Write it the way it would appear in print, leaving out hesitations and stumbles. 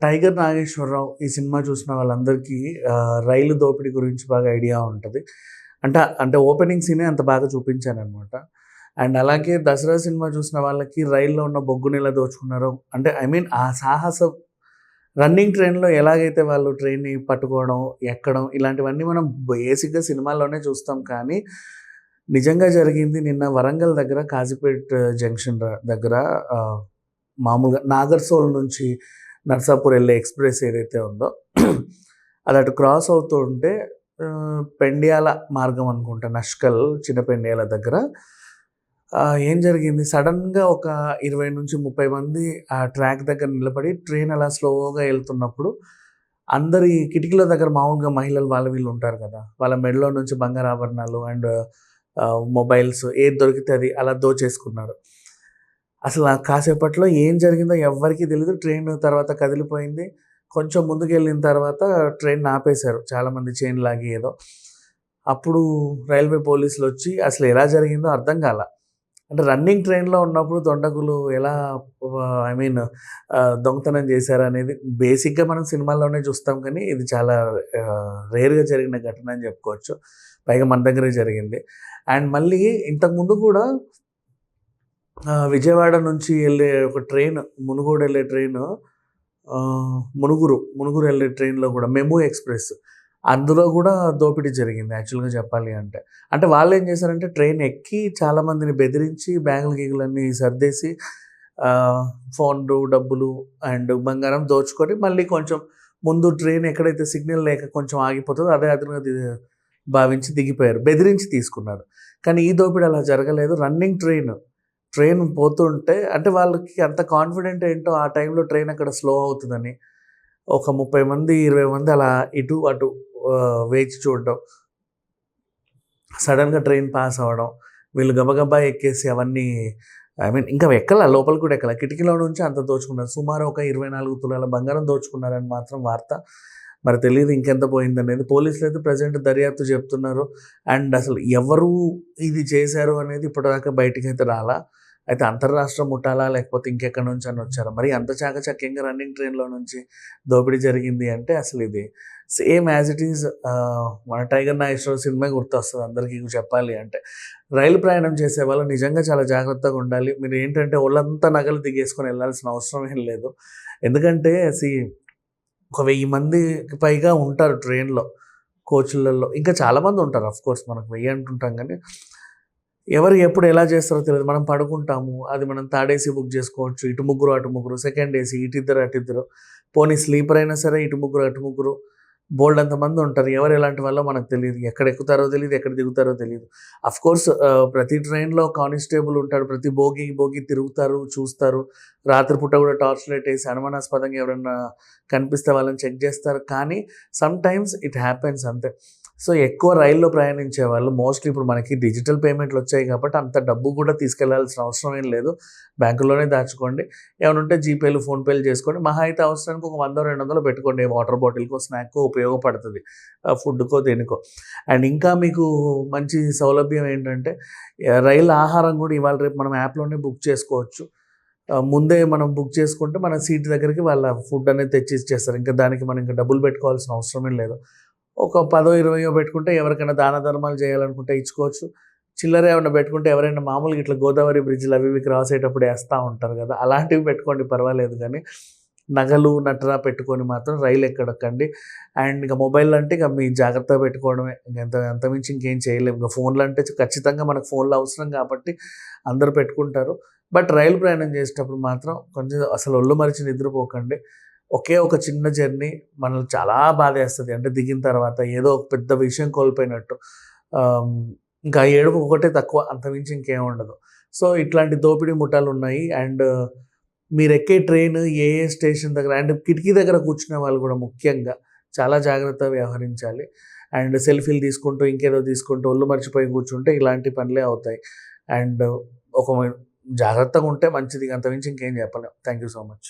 'Tiger Nageswararao' ఈ cinema చూసిన వాళ్ళందరికీ రైలు దోపిడీ గురించి బాగా ఐడియా ఉంటది. అంటే ఓపెనింగ్ సీనే అంత బాగా చూపించారనమాట. అండ్ అలాగే 'దసరా' సినిమా చూసిన వాళ్ళకి రైల్‌లో ఉన్న బొగ్గుని ఎలా దోచుకున్నారో అంటే ఐ మీన్ ఆ సాహసం రన్నింగ్ ట్రైన్‌లో ఎలాగైతే వాళ్ళు ట్రైన్‌ని పట్టుకోవడం, ఎక్కడం ఇలాంటివన్నీ మనం బేసిక్‌గా సినిమాల్లోనే చూస్తాం. కానీ నిజంగా జరిగింది నిన్న వరంగల్ దగ్గర కాజీపేట్ జంక్షన్ దగ్గర ఆహ్, మామూలుగా నాగర్సోల్ నుంచి నర్సాపూర్ ఎళ్ళే ఎక్స్‌ప్రెస్ ఏదైతే ఉందో అది అటు క్రాస్ అవుతూ ఉంటే పెండ్యాల మార్గం అనుకుంటా నష్కల్ చిన్న పెండ్యాల దగ్గర ఏం జరిగింది సడెన్‌గా ఒక 20-30 మంది ఆ ట్రాక్ దగ్గర నిలబడి ట్రైన్ అలా స్లోగా ఎళ్తున్నప్పుడు అందరి కిటికీల దగ్గర మామూలుగా మహిళలు వాళ్ళు వీళ్ళు ఉంటారు కదా! వాళ్ళ మెడలో నుంచి బంగారు ఆభరణాలు అండ్ మొబైల్స్ ఏది దొరికితే అది అలా దోచేసుకున్నారు. అసలు ఆ కాసేపట్లో ఏం జరిగిందో ఎవ్వరికీ తెలీదు. ట్రైన్ తర్వాత కదిలిపోయింది. కొంచెం ముందుకెళ్ళిన తర్వాత ట్రైన్‌ని ఆపేశారు. చాలామంది చైన్ లాగి ఏదో. అప్పుడు రైల్వే పోలీసులొచ్చి అసలు ఎలా జరిగిందో అర్థం కాల. అంటే రన్నింగ్ ట్రైన్‌లో ఉన్నప్పుడు దుండగులు ఎలా ఐ మీన్ దొంగతనం చేశారనేది బేసిక్‌గా మనం సినిమాల్లోనే చూస్తాం కానీ ఇది చాలా రేర్‌గా జరిగిన ఘటన అని చెప్పుకోవచ్చు. పైగా మన దగ్గరే జరిగింది. అండ్ మళ్ళీ ఇంతకుముందు కూడా విజయవాడ నుంచి ఎళ్ళే ఒక ట్రైన్ మునుగోడు ఎళ్ళే ట్రైను మునుగురు ఎళ్ళే ట్రైన్‌లో కూడా మెము ఎక్స్‌ప్రెస్ అందులో గూడా దోపిడీ జరిగింది యాక్చువల్‌గా చెప్పాలి అంటే. అంటే వాళ్ళేం చేశారంటే ట్రైన్ ఎక్కి చాలామందిని బెదిరించి బ్యాగులు గీగులన్నీ సర్దేసి ఫోన్లు, డబ్బులు అండ్ బంగారం దోచుకొని మళ్ళీ కొంచెం ముందు ట్రైన్ ఎక్కడైతే సిగ్నల్ లేక కొంచెం ఆగిపోతదో అదే అదునుగా భావించి దిగిపోయారు. బెదిరించి తీసుకున్నారు. కానీ ఈ దోపిడీ అలా జరగలేదు. రన్నింగ్ ట్రైన్ పోతుంటే అంటే వాళ్ళకి అంత కాన్ఫిడెంట్ ఏంటో ఆ టైంలో ట్రైన్ అక్కడ స్లో అవుతదని. ఒక 30 మంది, 20 మంది అలా ఇటు అటు వేచి చూడడం. సడెన్‌గా ట్రైన్ పాస్ అవ్వడం. వీళ్ళు గబగబా ఎక్కేసి అవన్నీ ఐ మీన్ ఇంకా లోపలికి కూడా ఎక్కల. కిటికీలో నుంచి అంత దోచుకున్నారు. సుమారు ఒక 24 తులాల బంగారం దోచుకున్నారని మాత్రం వార్త. మరి తెలీదు ఇంకెంత పోయిందనేది. పోలీసులైతే ప్రెజెంట్ దర్యాప్తు జరుపుతున్నారు. అండ్ అసలు ఎవరు ఇది చేశారు అనేది ఇప్పటిదాకా బయటికైతే రాలా. అయితే అంతర్రాష్ట్ర ముఠాలా లేకపోతే ఇంకెక్కడి నుంచైనా వచ్చారా? మరి అంత చాకచక్యంగా రన్నింగ్ ట్రైన్‌లో నుంచి దోపిడీ జరిగింది అంటే అసలు ఇది సేమ్ యాజ్ ఇట్ ఈజ్ మన 'టైగర్ నాగేశ్వరరావు' సినిమా గుర్తొస్తది అందరికీ చెప్పాలి అంటే. రైలు ప్రయాణం చేసేవాళ్ళు నిజంగా చాలా జాగ్రత్తగా ఉండాలి. మీరేంటంటే ఒళ్ళంతా నగలు దిగేసుకొని ఎళ్ళాల్సిన అవసరం ఏం లేదు. ఎందుకంటే ఒక 1000 మందికి పైగా ఉంటారు ట్రైన్‌లో, కోచ్‌లలో. ఇంకా చాలామంది ఉంటారు ఆఫ్‌కోర్స్ మనకు 1000 అంటుంటాం గానీ, ఎవరు ఎప్పుడు ఎలా చేస్తారో తెలీదు. మనం పడుకుంటాము. అది మనం థర్డ్ ఏసీ బుక్ చేసుకోవచ్చు. ఇటు ముగ్గురు, అటు ముగ్గురు. సెకండ్ ఏసీ ఇటిద్దరు, అటిద్దరు. పోనీ స్లీపర్ అయినా సరే ఇటు ముగ్గురు, అటు ముగ్గురు. బోలెడంత మంది ఉంటారు. ఎవరు ఎలాంటి వాళ్ళో మనకు తెలీదు. ఎక్కడ ఎక్కుతారో తెలీదు. ఎక్కడ దిగుతారో తెలీదు. ఆఫ్‌కోర్స్ ప్రతి ట్రైన్‌లో కానిస్టేబుల్ ఉంటాడు. ప్రతి బోగి తిరుగుతారు, చూస్తారు. రాత్రిపూట కూడా టార్చ్ లైట్ ఏసి అనుమానాస్పదంగా ఎవరైనా కనిపిస్తే వాళ్ళని చెక్ చేస్తారు. కానీ సమ్ టైమ్స్ ఇట్ హ్యాపెన్స్ అంతే. సో, ఎక్కువ రైల్లో ప్రయాణించే వాళ్ళు మోస్ట్‌లీ ఇప్పుడు మనకి డిజిటల్ పేమెంట్‌లు వచ్చాయి కాబట్టి అంత డబ్బు కూడా తీసుకెళ్లాల్సిన అవసరం ఏం లేదు. బ్యాంకుల్లోనే దాచుకోండి. ఏమైనా ఉంటే జీపేలు, ఫోన్‌పేలు చేసుకోండి. మహా అయితే అవసరానికి ఒక 100, 200 పెట్టుకోండి. వాటర్ బాటిల్‌కో, స్నాక్కో ఉపయోగపడుతది. ఫుడ్‌కో, దేనికో. అండ్ ఇంకా మీకు మంచి సౌలభ్యం ఏంటంటే రైలు ఆహారం కూడా ఇవాళ రేపు మనం యాప్‌లోనే బుక్ చేసుకోవచ్చు. ముందే మనం బుక్ చేసుకుంటే మన సీట్ దగ్గరికి వాళ్ళ ఫుడ్ అనేది తెచ్చి ఇచ్చేస్తారు. ఇంకా దానికి మనం ఇంకా డబ్బులు పెట్టుకోవాల్సిన అవసరమే లేదు. ఒక 10, 20 పెట్టుకుంటే ఎవరికైనా దాన ధర్మాలు చేయాలనుకుంటే ఇచ్చుకోవచ్చు. చిల్లర ఏమన్నా పెట్టుకుంటే ఎవరైనా మామూలుగా ఇట్లా గోదావరి బ్రిడ్జ్‌లు అవి ఇవి క్రాస్ అయ్యేటప్పుడు ఏస్తా ఉంటారు కదా! అలాంటివి పెట్టుకోండి పర్వాలేదు గానీ, నగలు, నట్రా పెట్టుకొని మాత్రం రైలు ఎక్కడకండి. అండ్ ఇక మొబైల్ అంటే ఇక మీ జాగ్రత్తగా పెట్టుకోవడమే. అంతకుమించి ఇంకేం చేయలేము. ఇంక ఫోన్‌లు అంటే ఖచ్చితంగా మనకు ఫోన్‌లు అవసరం కాబట్టి అందరూ పెట్టుకుంటారు. బట్ రైలు ప్రయాణం చేసేటప్పుడు మాత్రం కొంచెం అసలు ఒళ్ళు మరిచి నిద్రపోకండి. ఒకే ఒక చిన్న జర్నీ మనల్ని చాలా బాధేస్తది. అంటే దిగిన తర్వాత ఏదో ఒక పెద్ద విషయం కోల్పోయినట్టు. ఆహ్, ఇంకా ఏడుపు ఒకటే తక్కువ. అంతకుమించి ఇంకేం ఉండదు. సో, ఇట్లాంటి దోపిడీ ముఠాలున్నాయి. అండ్ మీరెక్కే ట్రైన్ ఏ స్టేషన్ దగ్గర అండ్ కిటికీ దగ్గర కూర్చునే వాళ్ళు కూడా ముఖ్యంగా చాలా జాగ్రత్తగా వ్యవహరించాలి. అండ్ సెల్ఫీలు తీసుకుంటూ, ఇంకేదో తీసుకుంటూ ఒళ్ళు మర్చిపోయి కూర్చుంటే ఇలాంటి పనులే అవుతాయి. అండ్ ఒక జాగ్రత్తగా ఉంటే మంచిది. అంతకుమించి ఇంకేం చెప్పలేం. Thank you so much.